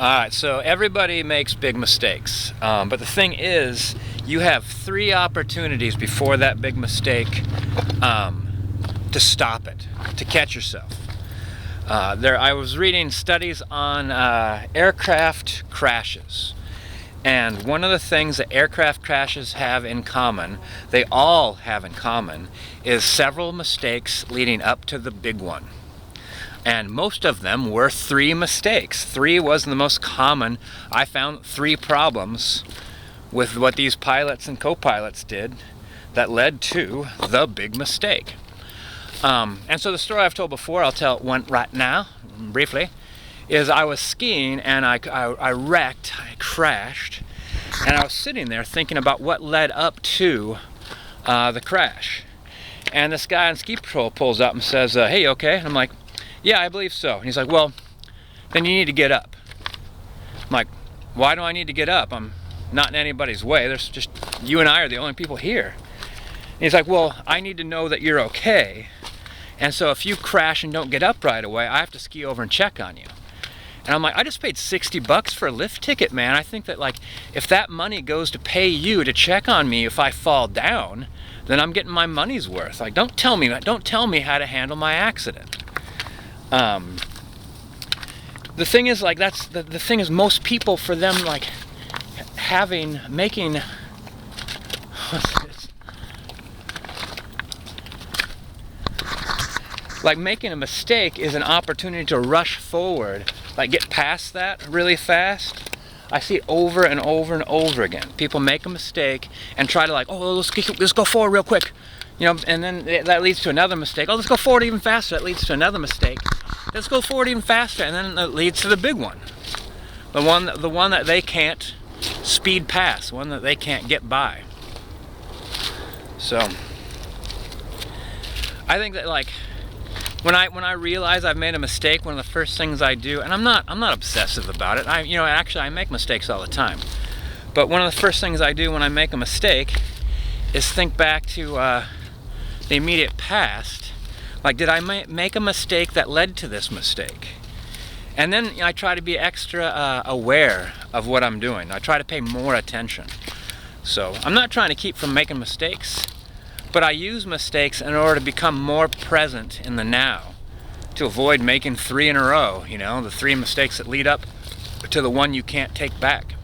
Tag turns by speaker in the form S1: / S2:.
S1: Alright, so everybody makes big mistakes, but the thing is, you have 3 opportunities before that big mistake to stop it, to catch yourself. I was reading studies on aircraft crashes, and one of the things that aircraft crashes have in common, they all have in common, is several mistakes leading up to the big one. And most of them were 3 mistakes. 3 was the most common. I found 3 problems with what these pilots and co-pilots did that led to the big mistake. And so the story I've told before, I'll tell one right now, briefly, is I was skiing and I wrecked, I crashed, and I was sitting there thinking about what led up to the crash. And this guy on ski patrol pulls up and says, hey, you okay? And I'm like, yeah, I believe so. And he's like, well, then you need to get up. I'm like, why do I need to get up? I'm not in anybody's way. There's just, you and I are the only people here. And he's like, well, I need to know that you're okay. And so if you crash and don't get up right away, I have to ski over and check on you. And I'm like, I just paid $60 for a lift ticket, man. I think that, like, if that money goes to pay you to check on me if I fall down, then I'm getting my money's worth. Like, don't tell me how to handle my accident. The thing is, like, that's the thing is, most people, for them, like, making a mistake is an opportunity to rush forward, like get past that really fast. I see it over and over and over again. People make a mistake and try to, like, oh, let's go forward real quick. You know, and then that leads to another mistake. Oh, let's go forward even faster. That leads to another mistake. Let's go forward even faster, and then it leads to the big one. The one that they can't speed past, one that they can't get by. So I think that, like, when I realize I've made a mistake, one of the first things I do, and I'm not obsessive about it. Actually I make mistakes all the time. But one of the first things I do when I make a mistake is think back to the immediate past. Like, did I make a mistake that led to this mistake? And then I try to be extra aware of what I'm doing. I try to pay more attention. So I'm not trying to keep from making mistakes, but I use mistakes in order to become more present in the now, to avoid making 3 in a row, you know, the 3 mistakes that lead up to the one you can't take back.